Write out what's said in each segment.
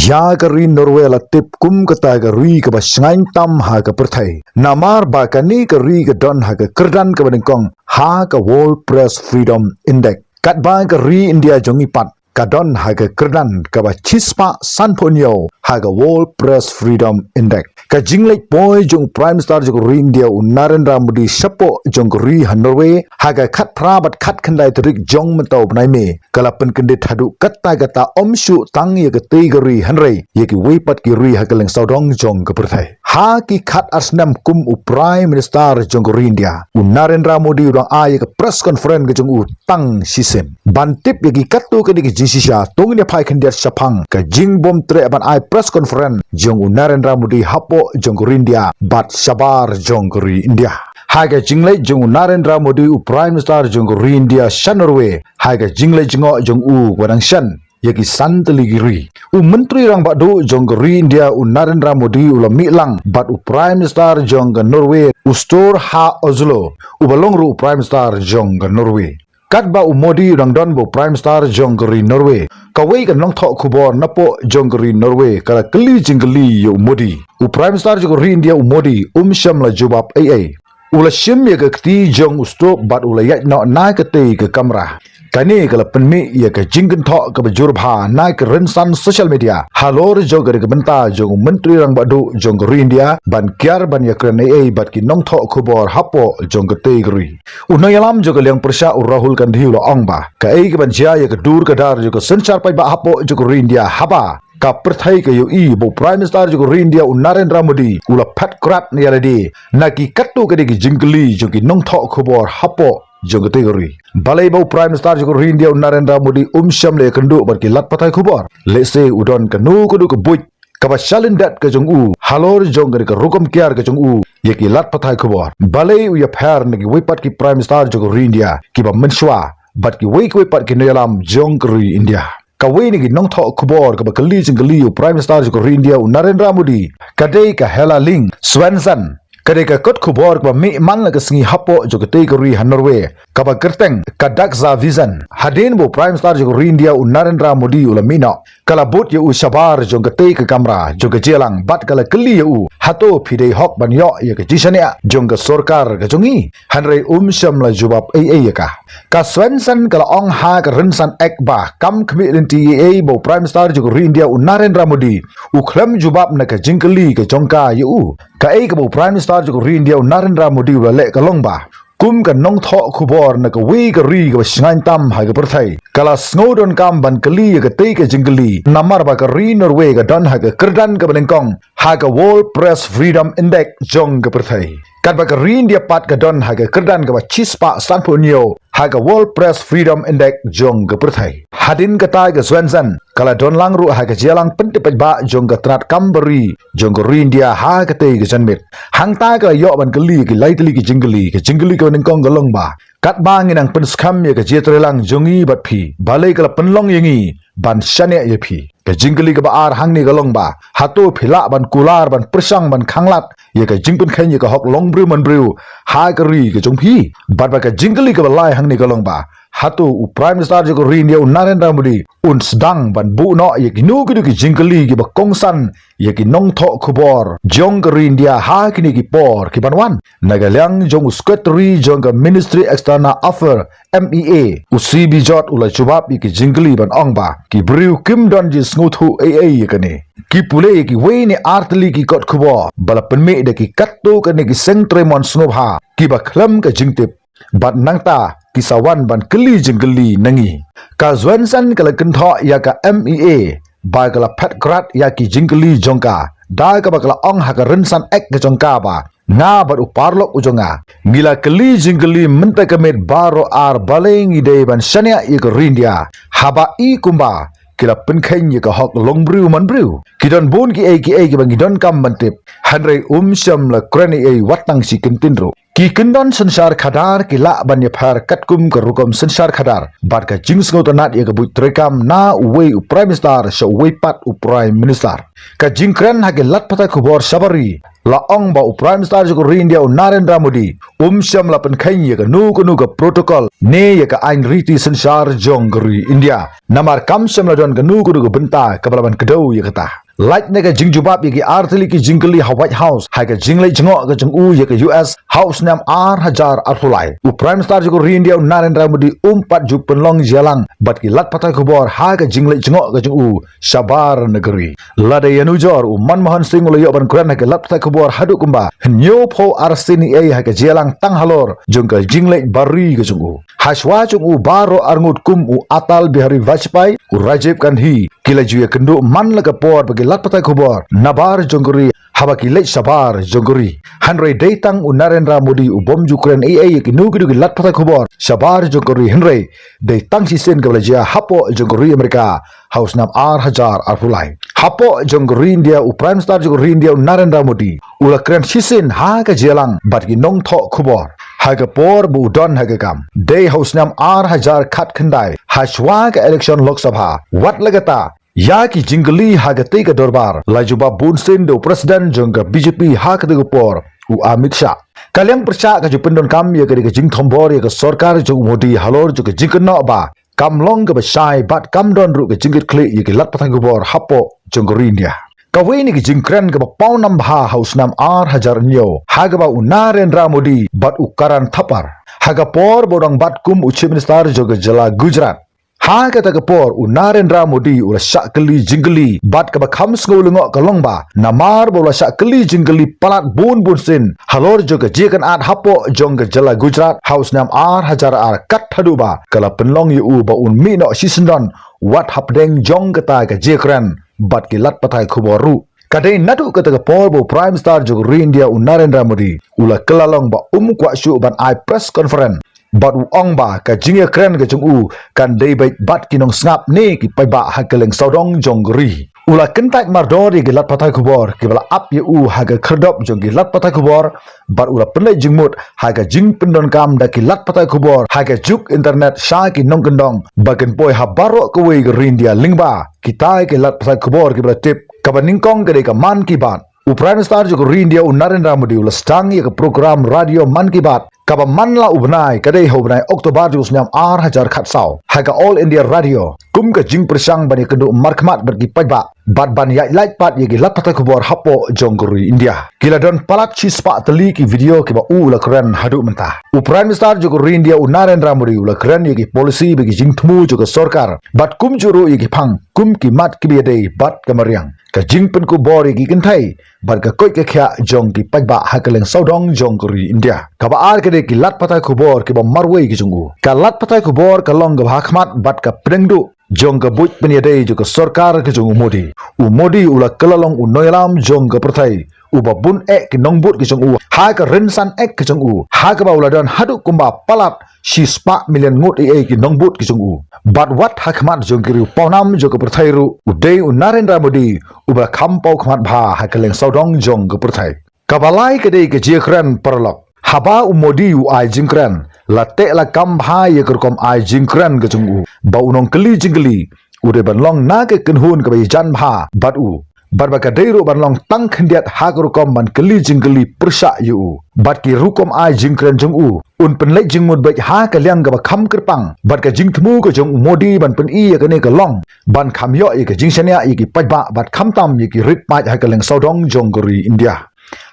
ya ka ri Norway la tip kum ka ta ka ri ka ba sngain tam ha ka perthai namar ba ka ni ka ri ka don ha ka kerdan ka baningkong ha ka World Press Freedom Index kat ba ka ri India jongi pat kadon haga kerdan kaba chispa sanponyo haga World Press Freedom Index ka jinglek boy jong Prime Minister jong India Narendra Modi sapo jong ri Norway haga khat prabat khat khandai trik jong mentau bnai me kalapen kendit hadu kata kata omshu tang ye ke gari hanrei ye ki weipat ki ri haga leng saudong jong ke perthai ha ki khat Snem kum u Prime Minister jong India Narendra Modi udang a ye ke press conference ke jong u tang sisen bantip ye ki katu ke di Sisha tong ni phai khandiat sapang ka jingbom tre ban ai press conference jong Narendra Modi hapo jong India bat sabar jong India haga jinglei jong Narendra Modi u Prime Minister jong India Norway haga jinglei jingo jong u wadang shan yaki santali giri u menteri rang badu jong India u Narendra Modi u lami lang bat u Prime Minister jong Norway u store ha Oslo u balong ru Prime Minister jong Norway kat ba u Modi rang don bo Prime Minister jong Norway kawai kan long thok khubor napo jong Norway kala kli jingli u Modi u Prime Minister jong India u Modi sham la jawab ai ula shim ye ka ti jong u stop bat ula ya no na ka te ka kamera kani kala penmi ye ka jingkan thok ka bajur bha na ka rensan social media halor jong ka benta jong menteri rang badu jong India ban kyar ban ya kran ai bat ki nong thok khubor hapo jong ka te gri unayalam jong liang persya u Rahul Gandhi lo ong ba ka ai ka ban jia ye ka dur ka dar jong senchar pai ba hapo jong India haba ka perthai ka yo i bo Prime Minister jong India Narendra Modi ula phat krat ni aladi naki katu ka di jingli jong ki nong thok khubor hapo jong kategori Balei bo Prime Minister jong India Narendra Modi sham le kendu bar ki lat pathai khubor le se udon kanu kudu ke buj ka ba shalin dat ka jong u halor jong ka rukom kyar ka jong u ye ki lat pathai khubor Balei u ya phar naki wipat ki Prime Minister jong India ki ba menshwa bat ki wipat ki noyalam jong India kawai ni nong thok khubor ka ba kali jingli u Prime Minister jong India Narendra Modi kadai ka hela ling Swenson kadai ka kot khubor ka mi man la ka singi hapo jo ka te ka ri Norway ka ba kerteng ka dakza vision hadin bo Prime Minister jong India Narendra Modi ula mino kala bot ye u shabar jong ka te ka kamera jo ka jelang bat kala kali ye u hato phidei hok ban yo ye ka jishania jong ka sorkar ka jongi hanrei sham la jawab ai ka Swenson kala ong ha ka rensan ek ba kam community ai bo Prime Minister jong India Narendra Modi u khlam jawab na ka jingli ka jongka ye u ka ai ka bo Prime Minister jong India Narendra Modi ula le ka long ba kum ka nong thok khubor na ka wi ka ri ka sngain tam ha ka perthai kala snowdon kam ban kali ka te ka jingli namar ba ka ri Norway ka don ha ka kerdan ka balengkong ha ka World Press Freedom Index jong ka perthai kat ba ka ri India pat ka don ha ka kerdan ka ba chispa sanponyo ha ka World Press Freedom Index jong ka perthai hadin ka tai ka Swenson kala don lang ru ha ka jelang pentipaj ba jong ka trat kambari jong ka ri India ha ka te ka janmit hang ta ka yo ban kali ki laitli ki jingli ka ningkong galong ba kat bangin ang penskam ye ka jetrelang jongi bat phi balai kala penlong yengi ban shane ye phi ka jingli ka ba ar hang ni galong ba hato phila ban kular ban persang ban khanglat ye ka jingpen khen ye ka hok long bru man bru ha ka ri ka jong phi bat ba ka jingli ka ba lai hang ni galong ba hato u Prime Minister jong India Narendra Modi sedang ban bu no ye ki nu ki jingli ki ba kongsan ye ki nong thok khubor jong India ha kini ki por ki banwan nagalang jong secretary jong Ministry External Affairs MEA CB jot ula jawab ki jingli ban ong ba ki briu kim don ji snuthu ai ka ni ki pule ki we ni artli ki kot khubor bala penme de ki katto ka ni ki sentremon snobha ki ba khlam ka jingtip bat nangta kisawan ban keli jingli nangi ka Swenson kala kentho ya ka MEA ba kala phat krat ya ki jingli jongka da ka ba kala ong ha ka rensan ek ka jongka ba nga bat uparlok ujonga gila keli jingli menta kamet Baroh ar Balei ngi ban shania i ka India haba i kumba kila penkhen ye ka hok long bru man bru kidon bon ki ai ki bang don kam bantip hanrei sham la krani ai watang si kentinro Ki kendon sensar khadar ki la ban phar katkum ka rukom sensar khadar bat ka jing sngo tanat ye ka but trekam na uwe u prime minister sha uwe pat u prime minister ka jing kran ha ke lat pata khubor sabari la ong ba u prime minister jo India u Narendra Modi syam la pen khain ye ka nu ka protocol ne ye ka ain riti sensar jong gri India namar kam syam la don ka nu ka benta ka balaban kedau ye kata like nega jing jubab ye artili ki jingli ha White House ha ka jingle jingo ka jung u ye ka US House nam hajar arhulai u prime minister jo India Narendra Modi pat ju penlong jalang bat ki lat patai khobor ha ka jingle jingo ka jung u shabar negeri lada yanu jor u Manmohan Singh lo yo ban kuran ha ka lat patai khobor hadu kumba nyo pho arsini e ha ka jalang tang halor jung ka jingle bari ka jung u hashwa jung u Baroh arngut kum u Atal Bihari Vajpayee u Rajiv Gandhi kila ju ye kendu man la ka por bagi lat patai khobor nabar jongguri habaki lech sabar jongguri hanrei deitang u Narendra Modi u bom Ukraine ki nu ki lat patai khobor sabar jongguri hanrei deitang si sen kablaja hapo jongguri Amerika House nam hajar arhulai hapo jongguri India u prime minister jongguri India u Narendra Modi ula kren sisin ha ka jelang bat ki nong tho khobor ha ka por bu don ha ka kam de House nam hajar khat khandai hashwa ka election Lok Sabha wat lagata ya ki jingli hagate ka dorbar lajuba bunsin do president jongga BJP hak de por u Amit Shah kalyang persha ka jupendon kam ye ka jing thombor ye ka sarkar jo Modi halor jo ka jingno ba kamlong ka basai bat kamdon ru ka jingit kle ye ka lat pathang bor hapo jonggori India kawai ni ki jingkran ka pau nam bha House nam hajar nyo hagaba u Narendra Modi bat u karan thapar haga por bodong bat kum u chief minister jo ka jala Gujarat ha kata kapor u Narendra Modi ula syakli jingli bat ka bakham ngolungok kalongba namar bola syakli jingli palat bun sin halor jo ka jekan at hapo jong ka jala Gujarat House nam hajar kat haduba kala penlong yu ba un mi no sisendon wat hapdeng jong kata ka jekran bat ki lat patai khoboru kadai natu kata kapor bo prime minister jo India u Narendra Modi ula kelalong ba kwa syu ban I press conference bat u ong ba ka jingya kren ka chung u kan dei bai bat kinong snap ne ki pai ba ha keleng saudong jonggri ula kentak mardori ki lat patai khobor ki bala ap ye u ha ka kherdop jong ki lat patai khobor bat ula penai jingmut ha ka jing pendon kam da ki lat patai khobor ha ka juk internet sha ki nong kendong bagen poi ha Baroh ko we ki India lingba kita ki lat patai khobor ki bala tip ka baningkong ka de ka man ki bat u prime minister jo India u Narendra Modi ula stang ye ka program radio man ki bat kaba manla ubnai kadai hobnai Oktober jus nyam hajar khatsau haga All India Radio kum ka jing persang bani kendu markmat bergi pajba bat ban ya light pat ye lat patai khobor hapo jongguri India kila don palat chispa teli ki video ki ba u la kran hadu mentah u prime minister jo India u Narendra Modi u la kran ye ki policy bagi jing thmu jo ka sarkar bat kum juru ye ki phang kum ki mat ki be dei bat kamariang ka jing pen ku bor ye ki kenthai bat ka koi ka khya jong ki pajba hakeleng saudong jongguri India kaba ar de ki lat patai khobor ki ba marwei ki jungu ka lat patai khobor ka long ga hakmat bat ka prengdu jong ka buj penyadai jo ka sarkar ki jungu Modi u Modi ula kelalong u noilam jong ka perthai u ba bun ki nongbut ki jungu ha ka rensan ki jungu ha ka ba ula don hadu kumba palat si spa million ngut ki nongbut ki jungu bat wat hakmat jong ki ru paunam jo ka perthai ru u dei u Narendra Modi u ba khampau khmat bha ha ka leng saudong jong ka perthai ka balai ka dei ka jekran parlok haba u Modi u ai jingkran late la kam bha ye kerkom ai jingkran ke jungu ba unong keli jingli u de ban long na ke kenhun ke bai jan bha bat u barba ka deiru ban long tang khendiat ha kerkom ban keli jingli persa yu bat ki rukom ai jingkran jungu un pen lek jingmut bai ha ka liang ga ba kham kerpang bat ka jingthmu ke jung Modi ban pen i ke ne ka long ban kham yo ye ke jingsania ye ki pajba bat kham tam ye ki rit pai ha ka leng saudong jonggori India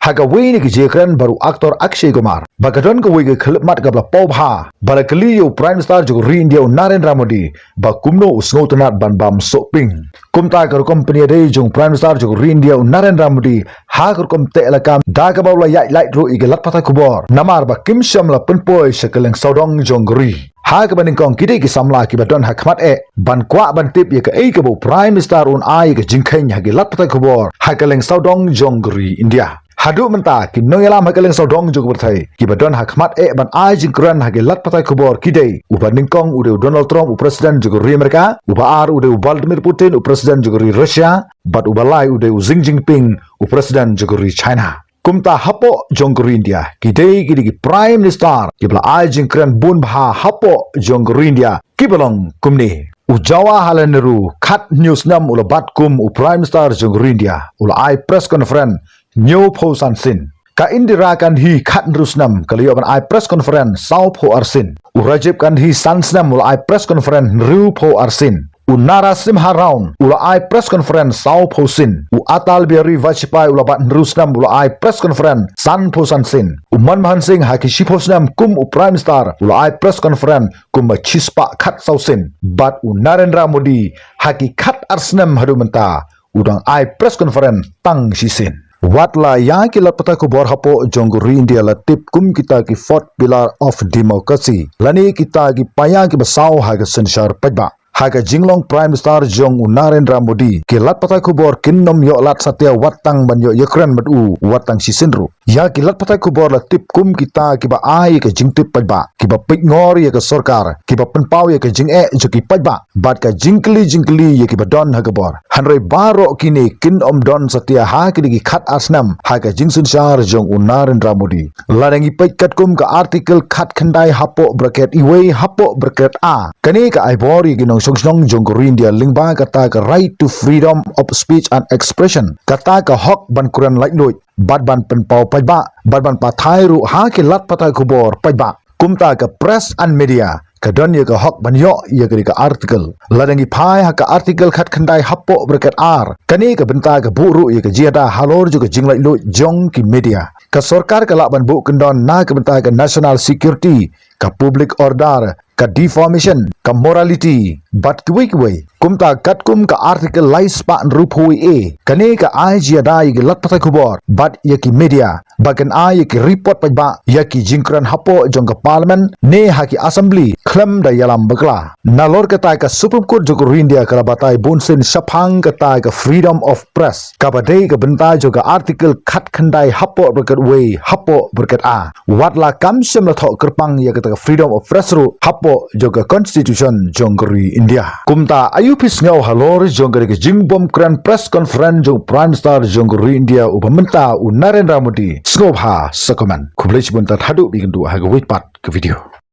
haga wini ki jekran baru aktor Akshay Kumar bagadon ko wige khlmat gabla pobha balakli yo prime minister jo India Narendra Modi ba kumno usngotanat ban bam soping kumta kar company de jong prime minister jo India Narendra Modi ha kar kom te elakam daga bawla ya light ro ige lat patha kubor namar ba kim shamla penpoi sekeleng saudong jonggri ha ka baning kong kide ki samla ki badon hakmat ban kwa ban tip ye ka ke bo prime minister un ai ke jingkhen ha ge lat patha kubor ha keleng saudong jonggri India hadu menta ki noyalam hakeleng saudong jo berthai ki badon hakmat ban ai jingkran hage lat patai khobor kidei uba ningkong ude Donald Trump u president jo Amerika uba ar ude Vladimir Putin u president jo Russia bat uba lai ude Xi Jinping u president jo China kumta hapo jongguru India kidei kidigi Prime Minister kibla ajing kren bun bha hapo jongguru India kibalong kumni ujawa halaneru khat news nam ula bat kum u Prime Minister jongguru India ula ai press conference new posan sin ka Indira kan hi khat rusnam kaliyo ban ai press conference sau pho arsin u Rajib kan hi sansnam ula ai press conference ru pho arsin u Narasimha round ula ai press conference sau pho sin u Atal Bihari Vajpayee ula bat rusnam ula ai press conference san pho san sin u Manmohan Singh haki shiphosnam kum u Prime Minister ula ai press conference kum chispa khat sau sin bat u Narendra Modi haki khat arsnam hadumenta udang ai press conference tang shisin Watla yang kilat pata kubor hapo jongguru India la tip kum kita ki fourth pillar of democracy. Lani kita ki payang ki basau haga sensyar pajba. Haga jinglong Prime Minister Jong Narendra Modi kilat pata kubor kinnom yo lat satya watang banyo yekren madu watang sisinru. Ya kilat pata kubor la tip kum kita ki ba ai ka jingtip pajba. Ki ba pik ngor ya ka sorkar. Ki ba penpau ya ka jing jo ki pajba. Bat ka jingkli ya ki ba don haga bor. Hanrei Baroh kini kin don satya ha kini khat asnam ha ka jingsun shar jong Narendra Modi larangi paikat kum ka article khat khandai hapo bracket iwe hapo bracket a kani ka aibori ginong songsong jongguru India lingba kata ka right to freedom of speech and expression kata ka hok ban kuran lainoi bat ban penpau pajba bat ban pathai ru ha ki lat patai kubor pajba kumta ka press and media kadon ye ka hok banyo ye ka article ladangi phai ha ka article khat khandai hapo bracket r kani ka benta ka buru ye ka jiada halor ju ka jinglai lo jong ki media ka sarkar ka la ban bu kendon na ka benta ka national security ka public order ka deformation ka morality bat kiwi kumta kat kum ka article lais pa ruphui e kani ka ai jiada ye lat patai kubor bat ye ki media bagan ai ye ki report pajba ye ki jingkran hapo jong ka parliament ne ha ki assembly khlem da yalam bagla nalor ka tai ka supreme court jongguru India ka batai bunsin saphang ka tai ka freedom of press ka badai ka benta jo ka article khat khandai hapo bracket we hapo bracket a watla kamsem la thok kerpang ye ka freedom of press ru hapo jo ka constitution jongguru India kumta ayupis ngau halor jongguru ka jingbom kran press conference jo Prime Minister jongguru India upamenta u Narendra Modi skobha sakoman kublech bunta thadu bigendu ha ka wait part ke video